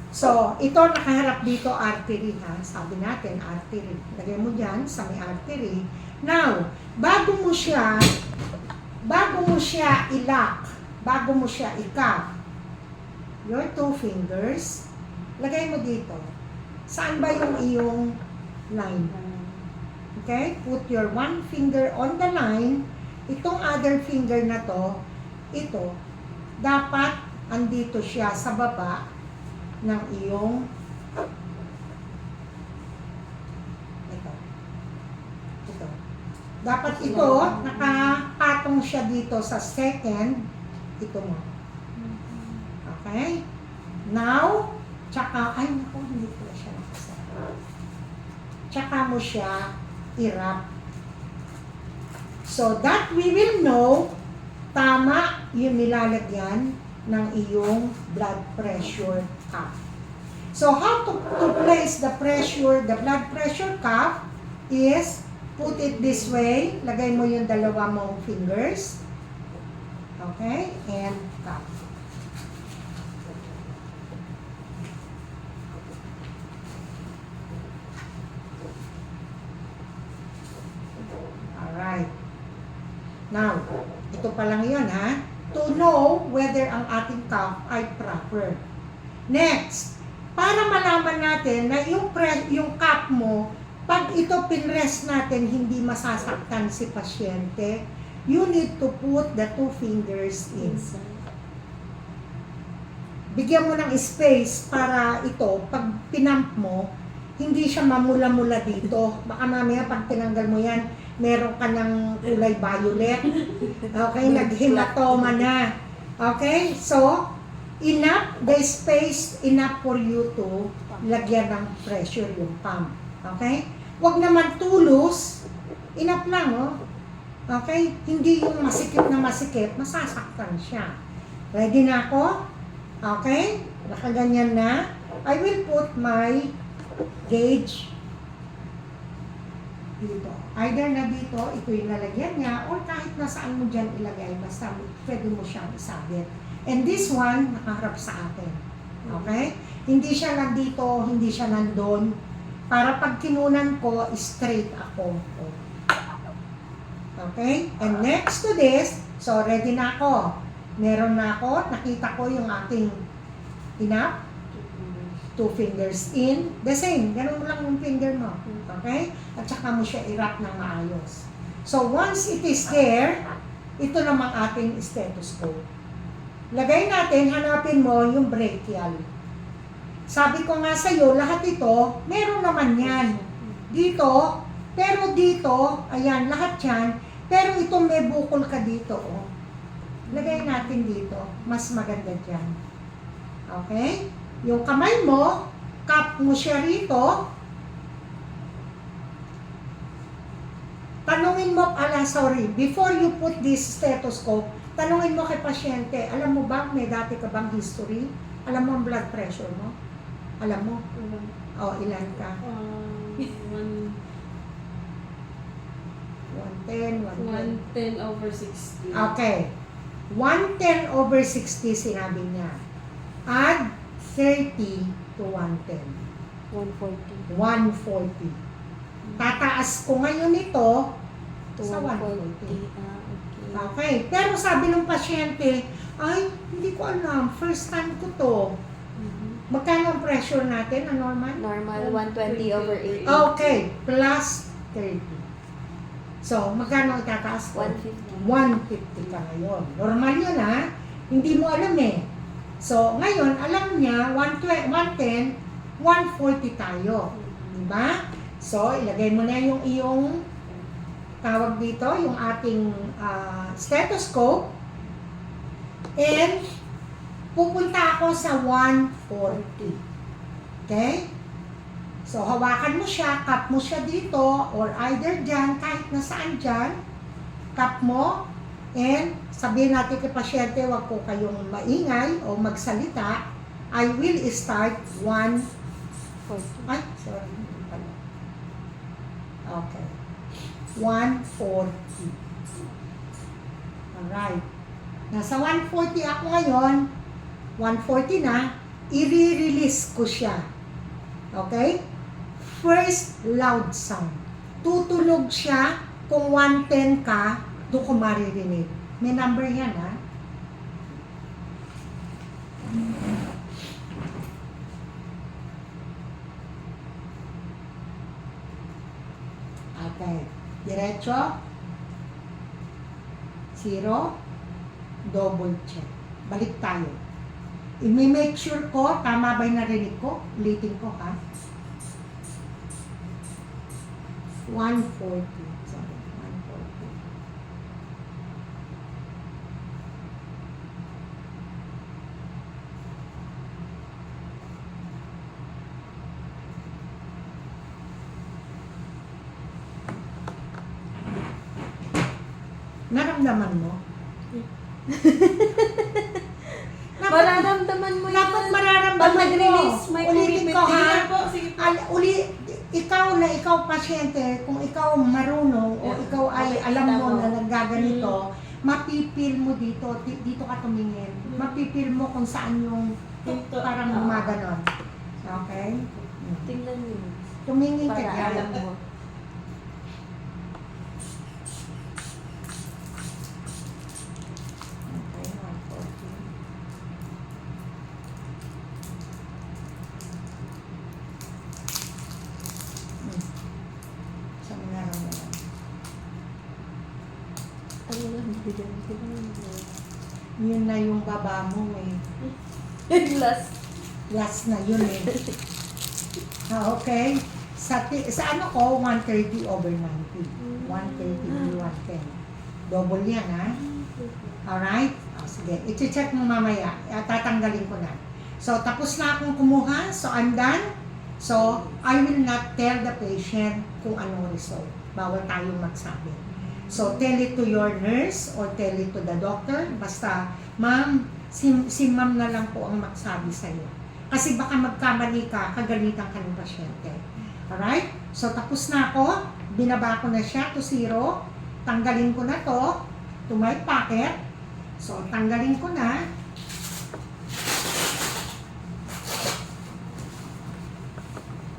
So, ito nakaharap dito artery ha. Sabi natin artery. Lagay mo dyan sa may artery. Now, bago mo siya i-lock, bago mo siya i-cuff, your 2 fingers, lagay mo dito. Saan ba yung iyong line? Okay? Put your 1 finger on the line. Itong other finger na to, ito, dapat andito siya sa baba ng iyong ito. Dapat ito, nakapatong siya dito sa second, ito mo. Okay? Now, tsaka, ay naku, hindi ko na siya nakasama. Tsaka mo siya i-wrap. So that we will know, tama yung nilalagyan ng iyong blood pressure cuff. So how to place the blood pressure cuff is put it this way, lagay mo yung dalawa mong fingers. Okay? And cuff. Alright. Now, ito pa lang yun ha. To know whether ang ating cuff ay proper. Next, para malaman natin na yung cuff mo, pag ito pinrest natin, hindi masasaktan si pasyente, you need to put the 2 fingers in. Bigyan mo ng space para ito, pag pinump mo, hindi siya mamula-mula dito. Baka mamaya pag tinanggal mo yan, meron ka ng kulay violet. Okay, naghematoma na. Okay, so, enough, the space enough for you to lagyan ng pressure yung pump. Okay? Huwag naman tulos, enough lang, oh. Okay? Hindi yung masikip na masikip, masasaktan siya. Ready na ako? Okay? Nakaganyan na. I will put my gauge dito. Either na dito, ito yung lalagyan niya, or kahit nasaan mo dyan ilagay, basta pwede mo siyang isabit. And this one, nakaharap sa atin. Okay? Hindi siya nandito, hindi siya nandun. Para pag kinunan ko, straight ako. Okay? And next to this, so ready na ako. Meron na ako, nakita ko yung ating enough. 2 fingers in, the same, ganun mo lang yung finger mo, okay? At saka mo siya i-wrap ng maayos. So, once it is there, ito namang ating stethoscope. Lagay natin, hanapin mo yung brachial. Sabi ko nga sa'yo, lahat ito, meron naman yan. Dito, pero dito, ayan, lahat yan, pero itong may bukol ka dito, oh. Lagay natin dito, mas maganda dyan. Okay? Yung kamay mo, cup mo siya rito. Tanungin mo, before you put this stethoscope, tanungin mo kay pasyente, alam mo ba, may dati ka bang history? Alam mo ang blood pressure mo? Alam mo? O, ilan ka? 110, 110 over 60. Okay. 110 over 60 sinabi niya. Add 30 to 110. 140. 140. Tataas ko ngayon ito To sa 140. 140. Okay. Okay. Pero sabi ng pasyente, ay, hindi ko alam. First time ko to. Magkano ang pressure natin? Ang normal? Normal, 120 over 80. Okay. Plus 30. So, magkano itataas ko? 150. 150 ka ngayon. Normal yun ha. Hindi mo alam eh. So, ngayon, alam niya, 110, 140 tayo. Diba? So, ilagay mo na yung iyong tawag dito, yung ating stethoscope. And, pupunta ako sa 140. Okay? So, hawakan mo siya, cup mo siya dito, or either dyan, kahit nasaan dyan, cup mo, and sabihin natin kay pasyente, wag po kayong maingay o magsalita. I will start 1, ay, sorry. Okay. 140. Alright. Nasa 140 ako ngayon, 140 na, i-release ko siya. Okay? First, loud sound. Tutunog siya, kung 110 ka, doon ko maririnig. May number yan, ha? Okay. Diretso. 0. Double check. Balik tayo. I-make sure ko, tama ba yung narinig ko? Ulitin ko, ha? 140. Sorry, 140. Naramdaman mo? Mararamdaman mo Dapat yan. mararamdaman Pag mo. nag-release, may Ulitin ko, pumipiti. ha? Sige po, sige po. Ikaw pasyente, kung ikaw marunong o ikaw ay alam mo na nagaganito, mapipil mo dito, dito ka tumingin. Mapipil mo kung saan yung Dito. parang gumaganon. Okay? Tingnan mo. Tumingin ka Para dyan. alam mo. Okay, 140. Saan nga naman? Ano lang bigyan? Yun na yung baba mo eh. Last. Last na yun eh. Okay. Sa ano ko, 130 over 90. 130 110. Double yan, ha? Alright? Sige. I-check mo mamaya. Tatanggalin ko na. So, tapos na akong kumuha. So, I'm done. So, I will not tell the patient kung anong result. Bawal tayong magsabi. So, tell it to your nurse or tell it to the doctor. Basta, ma'am, si ma'am na lang po ang magsabi sa'yo. Kasi baka magkamali ka, kagalitan ka ng pasyente. Alright? So, tapos na ako. Binaba ko na siya to 0. Tanggalin ko na to my pocket. So, tanggalin ko na.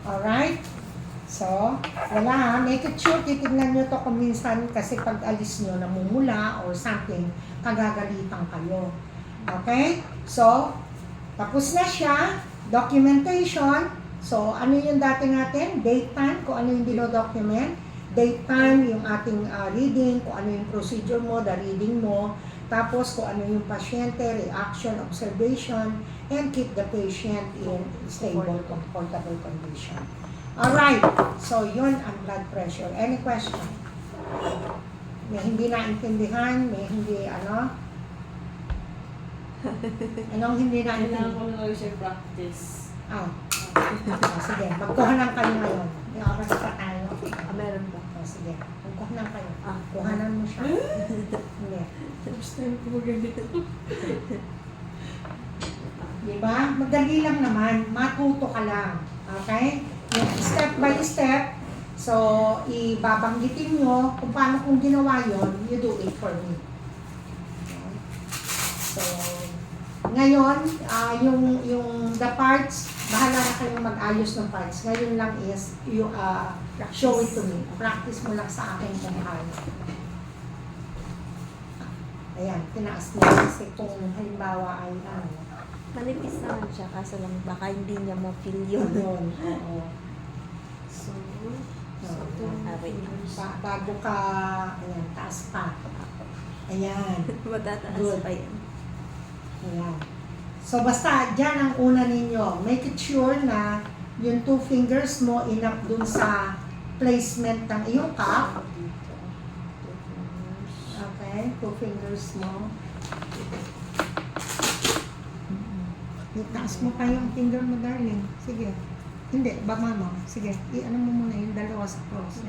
Alright? So, wala ha. Make it sure, titignan nyo to kung minsan kasi pag alis nyo, namumula or something, kagagalitan kayo. Okay? So, tapos na siya. Documentation. So, ano yung dati natin? Date time, kung ano yung dino-document. Date time, yung ating reading, kung ano yung procedure mo, the reading mo. Tapos, kung ano yung pasyente, reaction, observation, and keep the patient in stable, comfortable condition. Alright, so yun ang blood pressure. Any question? May hindi naintindihan, may hindi ano? Anong hindi Kailangan naintindihan? ko na lang siya practice. Sige, magkuhanan kayo ngayon. May oras pa tayo. Meron ba? Sige, magkuhanan kayo. Ah. Kuhanan mo siya. Hindi. First time ko maganito. Diba? Madali lang naman. Matuto ka lang. Okay? Step by step. So, ibabanggitin nyo kung paano kung ginawa yon, you do it for me. Okay? So, ngayon, yung the parts, bahala na kayong mag-ayos ng parts. Ngayon lang is, you show it to me. Practice mo lang sa akin kung paano. Ayan, tinaas niya kasi kung halimbawa ay ano, Manipis naman siya, kaso lang baka hindi niya ma-feel yun. yun, oo. So, wait lang. Bago ka, ayan, taas pa. Ayan, Matataas Good. pa yan. ayan. So, basta, dyan ang una ninyo. Make it sure na yung 2 fingers mo enough dun sa placement ng iyong cup. Okay, 2 fingers mo. Itaas mo pa yung finger mo, darling. Sige. Hindi, baba mo. Sige, i-ano mo muna yung dalawa sa cross.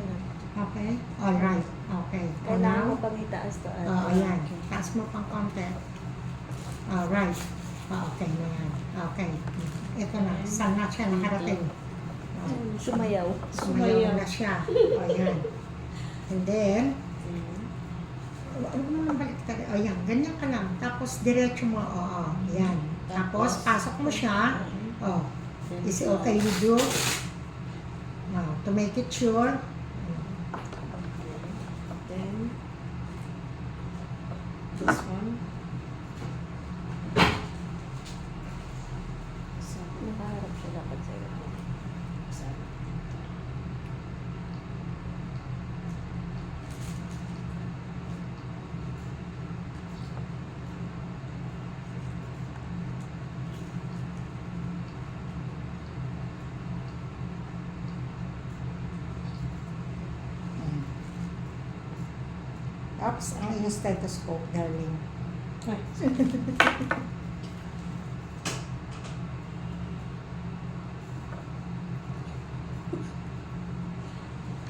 Okay? Alright. Okay. O Kailangan mo now, pang itaas to. oh, ayan. Taas mo pang konti. Alright. Okay na yan. Okay. Ito na. Saan na siya nakarating? Oh, Sumayaw. sumayaw na siya. O, ayan. And then, huwag mo nang balik tayo. O, yan. Ganyan ka lang. Tapos, diretso mo. Oo. Ayan. Tapos, pasok mo siya. Oh. Is it okay with you? Now, to make it sure, Then, this one. So, Nakaharap siya dapat sa'yo. sorry. oops, ang iyong stethoscope, darling.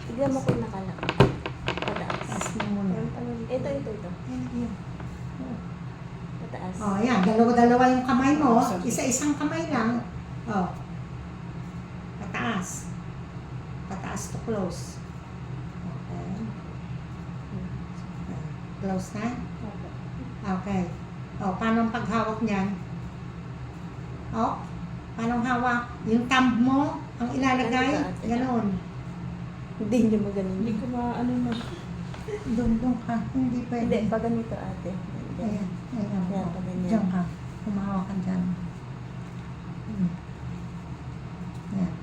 Tignan mo kung nakalak. Pataas. Taas mo muna. Yan pala. Ito. Ayan, ayan. Pataas. Oh, ayan. Dalawa-dalawa yung kamay mo. Isa-isang kamay lang. Oh. Pataas. Pataas to close. Okay. Close na? Okay. Oh, paano ang paghawak niyan? Oh, paano ang hawak? Yung thumb mo, ang ilalagay, Ano ba? ganon. Hindi niyo magaling. Hindi ko maano na. Doon ka. Hindi pwede. Hindi, pa ganito ate. Ayan. Ayan. Yan, pa ganyan. Diyan ka. Humahawak ka dyan. Ayan.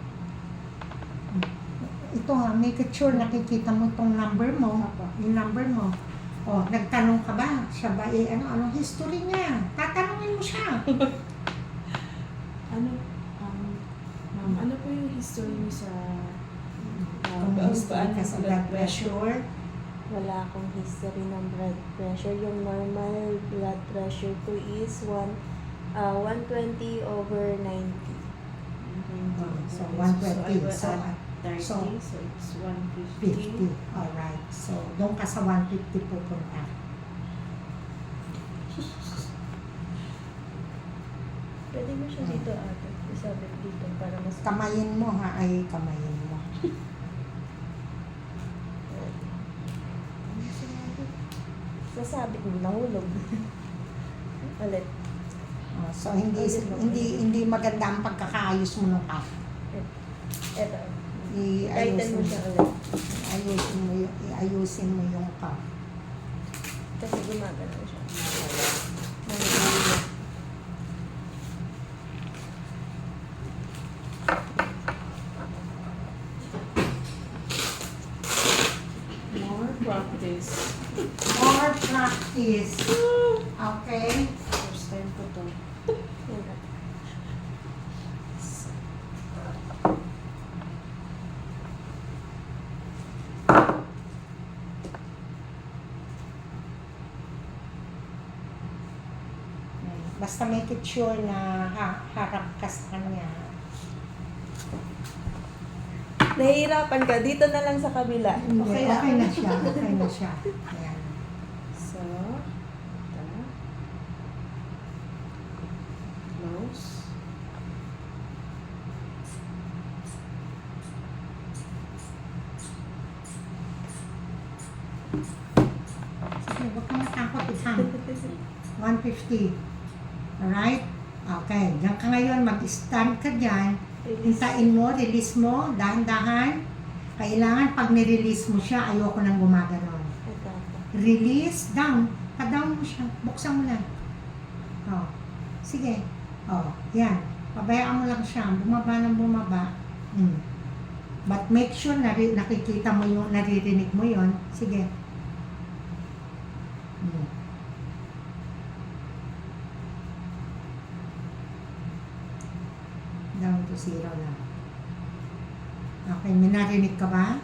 Ito ha, make it sure nakikita mo itong number mo. Yung number mo. O, nagtanong ka ba? Siya ba anong history niya? Tatanungin mo siya. Ano, ma'am, ano po yung history niyo sa Kung may history ka sa blood pressure. Wala akong history ng blood pressure. Yung normal blood pressure ko is 120/90. So, 120. So, So, 30, so, so it's 150. 50. Alright. So, doon ka sa 150 pupunta. Pwede mo siya dito ate. Isabit dito para mas... Kamayin mo ha. Ay, kamayin mo. Sasabit mo, nahulog. Ulit. So, hindi maganda ang pagkakaayos mo ng cuff. Eto. Tighten Iayusin mo mo. siya ulit. Iayusin mo yung cuff. Kasi gumagalaw siya. More practice. More practice. Okay? First time ko to. Yan na. Basta make it sure na harap ka sa kanya. Nahihirapan ka. Dito na lang sa kabila. Hindi, Okay okay lang. na siya. Okay na siya. Ayan. So, ito. Close. Sige, huwag kang matakot isang. 150. Alright? Okay. Diyan ka ngayon. Mag-stand ka dyan. Hintayin mo, release mo, dahan-dahan. Kailangan pag nirelease mo siya, ayoko nang gumaganon. Ito. Release, down. Pa-down mo siya. Buksan mo lang. Oh. Sige. Oh, yan. Pabayaan mo lang siya. Bumaba ng bumaba. But make sure na nakikita mo yung, naririnig mo yon. Sige. Down to 0 na. Okay, may narinig ka ba?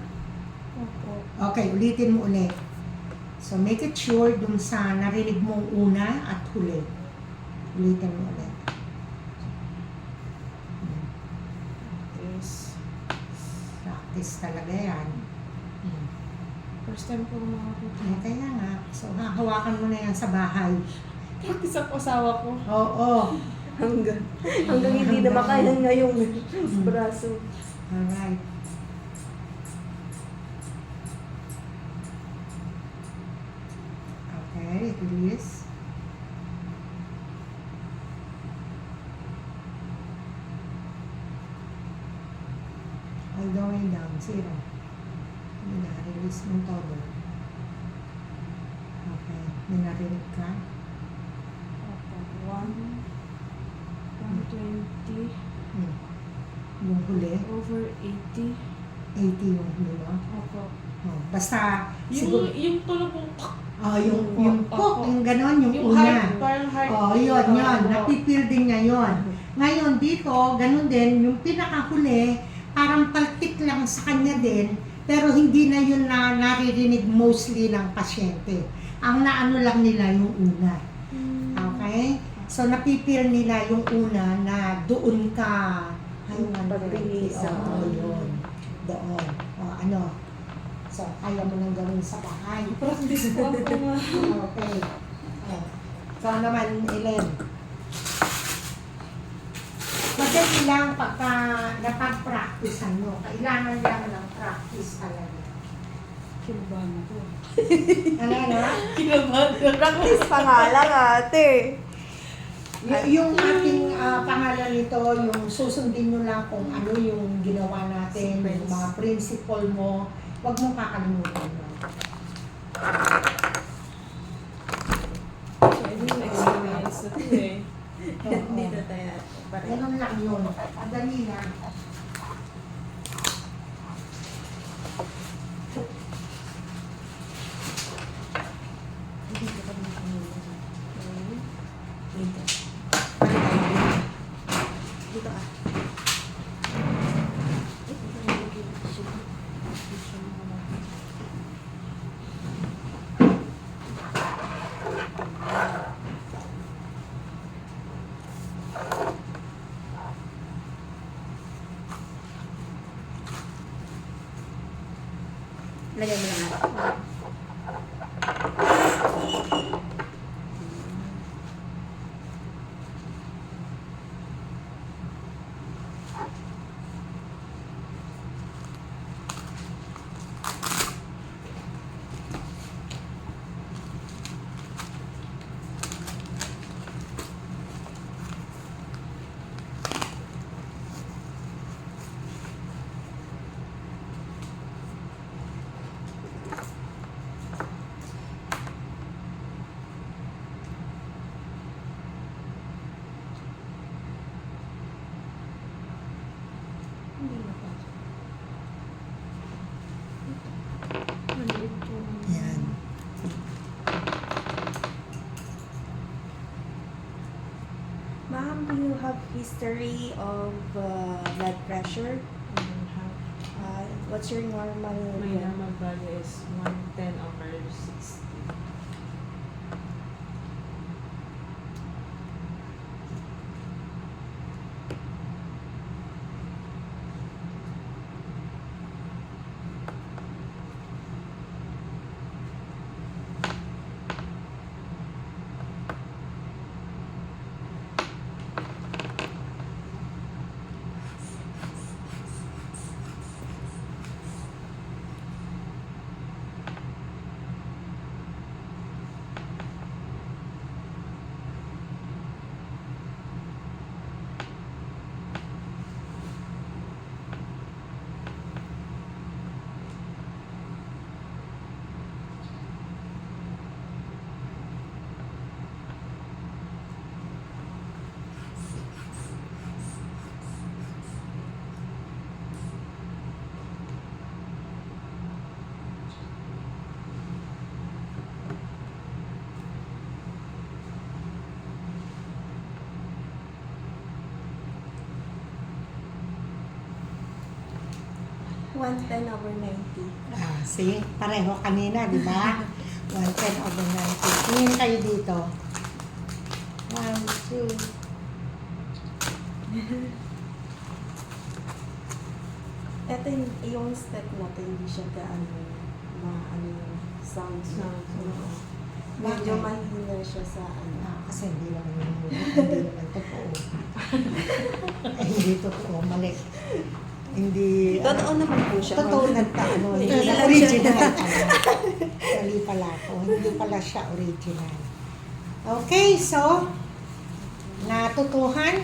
Opo. Okay, ulitin mo ulit. So, make it sure dun sa narinig mong una at huli. Ulitin mo ulit. This. practice talaga yan. Hmm. First time ko makapunta. Kaya nga. So, hahawakan mo na yan sa bahay. Practice ang asawa ko. Oo. Hanggang hindi na makayan ngayong braso. Alright. Okay, release. All the way down, zero. Hindi na, release mo todo. Okay, may narinig ka? Opo. 120 Hmm. Yung huli, over 80. 80 yung huli mo. Opo. Oh, basta, siguro, Yung tulog ko. yung cook, yung ganon, yung Yung una. heart, parang heart. Oh, yun. Napipil din niya yun. Ngayon, dito, ganun din, yung pinakahuli, parang palpit lang sa kanya din, pero hindi na yun na naririnig mostly ng pasyente. Ang naano lang nila yung una. Okay? So, napipil nila yung una na doon ka, Pag-release. Oo, yun. Doon. O, ano? So, kaya mo nang gawin sa bahay. Practice po ako nga. Okay. Oh. So naman, Ellen. Madali lang pagka napag-practicean mo. Kailangan lang ng practice talaga. Kinabahan ako. Ano na? Kinabahan ako. Practice pa nga lang, ate. Yung ating pangalan nito, yung susundin nyo lang kung ano yung ginawa natin, yung mga principle mo, huwag mong kakalimutan mo. So, yun yung experience na ito eh. Hindi na tayo pareho. Ganun lang yun. Madali lang. Dito ah. Lagay mo lang ah. Hindi na pa. Maliit po. Yan. Ma'am, do you have history of blood pressure? I don't have. What's your normal? My normal value is 110 over 60. One 10 over 90. See? Pareho kanina, di ba? 110 over 90. Tingin kayo dito. 1, 2. Ito yung step natin, hindi siya ano yung sound. Oo. Medyo Bakit? mahina siya sa Kasi hindi naman totoo. Hindi totoo, mali. Hindi, Totoo naman po siya. totoo nagtaano. Hindi lang Original pala. Mali pala ako. Hindi pala siya original. Okay, so, natutuhan